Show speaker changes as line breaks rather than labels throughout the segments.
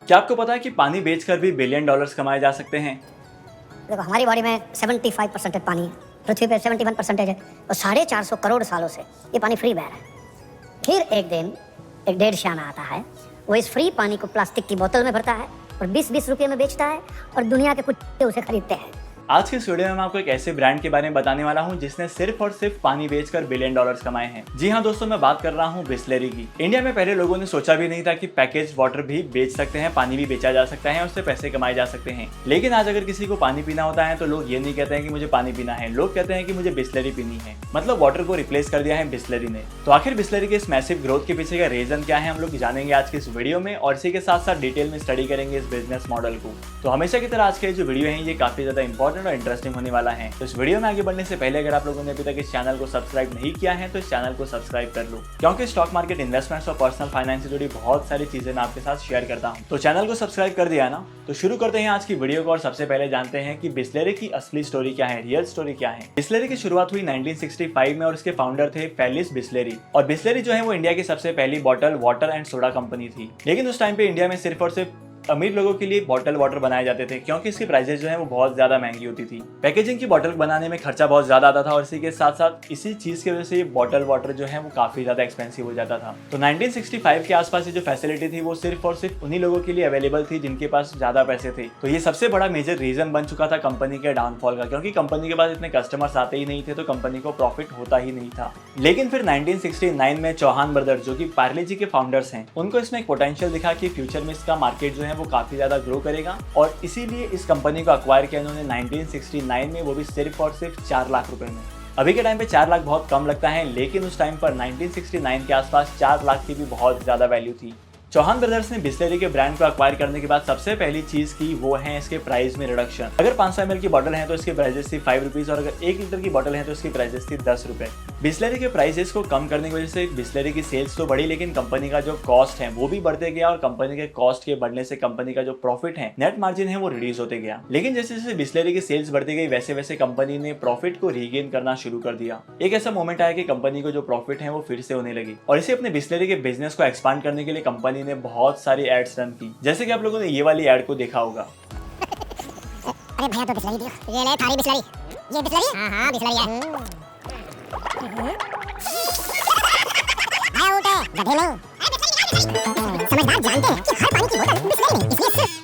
क्या आपको पता है कि पानी बेचकर भी बिलियन डॉलर्स कमाए जा सकते हैं?
देखो, हमारी बॉडी में 75% पानी है, पृथ्वी पे 71% है, और 450 करोड़ सालों से ये पानी फ्री बह रहा है। फिर एक दिन एक डेढ़ श्याना आता है, वो इस फ्री पानी को प्लास्टिक की बोतल में भरता है और 20-20 रुपये में बेचता है, और दुनिया के कुत्ते उसे खरीदते हैं।
आज के इस वीडियो में मैं आपको एक ऐसे ब्रांड के बारे में बताने वाला हूं जिसने सिर्फ और सिर्फ पानी बेचकर बिलियन डॉलर्स कमाए हैं। जी हाँ दोस्तों, मैं बात कर रहा हूं बिसलेरी की। इंडिया में पहले लोगों ने सोचा भी नहीं था कि पैकेज वाटर भी बेच सकते हैं, पानी भी बेचा जा सकता है, उससे पैसे कमाए जा सकते हैं। लेकिन आज अगर किसी को पानी पीना होता है तो लोग ये नहीं कहते हैं कि मुझे पानी पीना है, लोग कहते हैं कि मुझे बिसलेरी पीनी है। मतलब वाटर को रिप्लेस कर दिया है बिसलेरी ने। तो आखिर बिसलेरी के इस मैसिव ग्रोथ के पीछे का रीजन क्या है, हम लोग जानेंगे आज के इस वीडियो में, और इसी के साथ साथ डिटेल में स्टडी करेंगे इस बिजनेस मॉडल को। तो हमेशा की तरह आज के जो वीडियो है ये काफी ज्यादा इंपॉर्टेंट और इंटरेस्टिंग होने वाला है। तो इस वीडियो में आगे बढ़ने से पहले अगर आप लोगों ने अभी तक इस चैनल को सब्सक्राइब नहीं किया है तो इस चैनल को सब्सक्राइब कर लो, क्योंकि स्टॉक मार्केट, इन्वेस्टमेंट्स और पर्सनल फाइनेंस से जुड़ी बहुत सारी चीजें मैं आपके साथ शेयर करता हूं। तो चैनल को सब्सक्राइब कर दिया ना, तो शुरू करते हैं आज की वीडियो को। और सबसे पहले जानते हैं कि बिसलेरी की असली स्टोरी क्या है, रियल स्टोरी क्या है। बिसलेरी की शुरुआत हुई 1965 में और इसके फाउंडर थे फेलिस बिसलेरी। और बिसलेरी जो है वो इंडिया की सबसे पहली bottle water and soda company थी। लेकिन उस टाइम पे इंडिया में सिर्फ और सिर्फ अमीर लोगों के लिए बॉटल वाटर बनाए जाते थे, क्योंकि इसकी प्राइसेस जो है वो बहुत ज्यादा महंगी होती थी। पैकेजिंग की बॉटल बनाने में खर्चा बहुत ज्यादा आता था, और इसी के साथ साथ इसी चीज की वजह से ये बॉटल वाटर जो है वो काफी ज्यादा एक्सपेंसिव हो जाता था। तो 1965 के आसपास ये जो फैसिलिटी थी वो सिर्फ और सिर्फ उन्हीं लोगों के लिए अवेलेबल थी जिनके पास ज्यादा पैसे थे। तो ये सबसे बड़ा मेजर रीजन बन चुका था कंपनी के डाउनफॉल का, क्योंकि कंपनी के पास इतने कस्टमर्स आते ही नहीं थे, तो कंपनी को प्रॉफिट होता ही नहीं था। लेकिन फिर 1969 में चौहान ब्रदर्स, जो कि पार्ले जी के फाउंडर्स हैं, उनको इसमें एक पोटेंशियल दिखा कि फ्यूचर में इसका मार्केट जो है वो काफी ज्यादा करेगा, और इसीलिए इस कंपनी को अक्वायर किया इन्होंने 1969 में, वो भी सिर्फ और सिर्फ 4 लाख रुपए में। अभी के टाइम पे 4 लाख बहुत कम लगता है, लेकिन उस टाइम पर 1969 के आसपास 4 लाख की भी बहुत ज्यादा वैल्यू थी। चौहान ब्रदर्स ने बिसलेरी के ब्रांड को अक्वायर करने के बाद सबसे पहली चीज की वो है इसके प्राइस में रिडक्शन। अगर 500 ml की बॉटल है तो इसकी प्राइसेस थी 5 रुपीज, और अगर 1 लीटर की बॉटल है तो इसकी प्राइसेस थी 10 रुपए। बिसलेरी के प्राइसेस को कम करने की वजह से बिसलेरी की सेल्स तो बढ़ी, लेकिन कंपनी का जो कॉस्ट है वो भी बढ़ते गया, और कंपनी के कॉस्ट के बढ़ने से कंपनी का जो प्रॉफिट है, नेट मार्जिन है, वो रिड्यूस होते गया। लेकिन जैसे जैसे बिसलेरी की सेल्स बढ़ती गई वैसे वैसे कंपनी ने प्रॉफिट को रीगेन करना शुरू कर दिया। एक ऐसा मोमेंट आया कि कंपनी को जो प्रॉफिट है वो फिर से होने लगी, और इसे अपने बिसलेरी के बिजनेस को एक्सपांड करने के लिए कंपनी ने बहुत सारी एड्स रन की। जैसे कि आप लोगों ने ये वाली एड को देखा होगा।
अरे भैया, तो बिसलरी दियो, ये ले थारी बिसलरी। ये बिसलरी? हां बिसलरी है। आया उठे गधे नहीं। समझदार जानते हैं कि हर पानी की बोतल बिसलरी नहीं, इसलिए सिर्फ।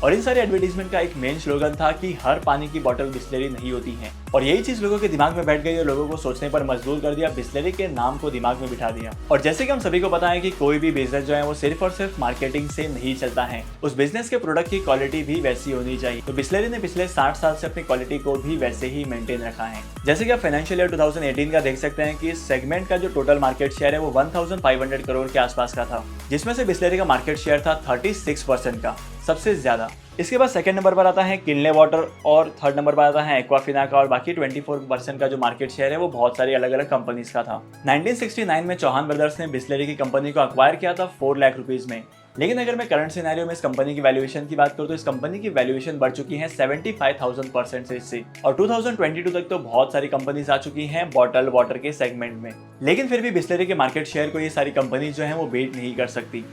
और इन सारे एडवर्टीजमेंट का एक मेन स्लोगन था कि हर पानी की बोतल बिसलेरी नहीं होती है, और यही चीज लोगों के दिमाग में बैठ गई और लोगों को सोचने पर मजबूर कर दिया, बिसलेरी के नाम को दिमाग में बिठा दिया। और जैसे कि हम सभी को पता है कि कोई भी बिजनेस जो है वो सिर्फ और सिर्फ मार्केटिंग से नहीं चलता है, उस बिजनेस के प्रोडक्ट की क्वालिटी भी वैसी होनी चाहिए। तो बिसलेरी ने पिछले 60 साल से अपनी क्वालिटी को भी वैसे ही मेंटेन रखा है। जैसे कि आप फाइनेंशियल ईयर 2018 का देख सकते हैं कि इस सेगमेंट का जो टोटल मार्केट शेयर है वो 1500 करोड़ के आसपास का था, जिसमें से बिसलेरी का मार्केट शेयर था 36% का, सबसे ज्यादा। इसके बाद सेकंड नंबर पर आता है किनले वाटर, और थर्ड नंबर पर आता है एक्वाफिना का, और बाकी 24% का जो मार्केट शेयर है वो बहुत सारी अलग अलग कंपनीज का था। 1969 में चौहान ब्रदर्स ने बिसलेरी की कंपनी को अक्वायर किया था 4 लाख रुपीज में। लेकिन अगर मैं करंट सिनेरियो में इस कंपनी की वैल्यूएशन की बात करूं तो इस कंपनी की वैल्यूएशन बढ़ चुकी है 75,000% से, और 2022 तक तो बहुत सारी कंपनीज आ चुकी हैं बॉटल वाटर के सेगमेंट में। लेकिन फिर भी बिसलेरी के मार्केट शेयर को ये सारी कंपनीज जो है वो बीट नहीं कर सकती।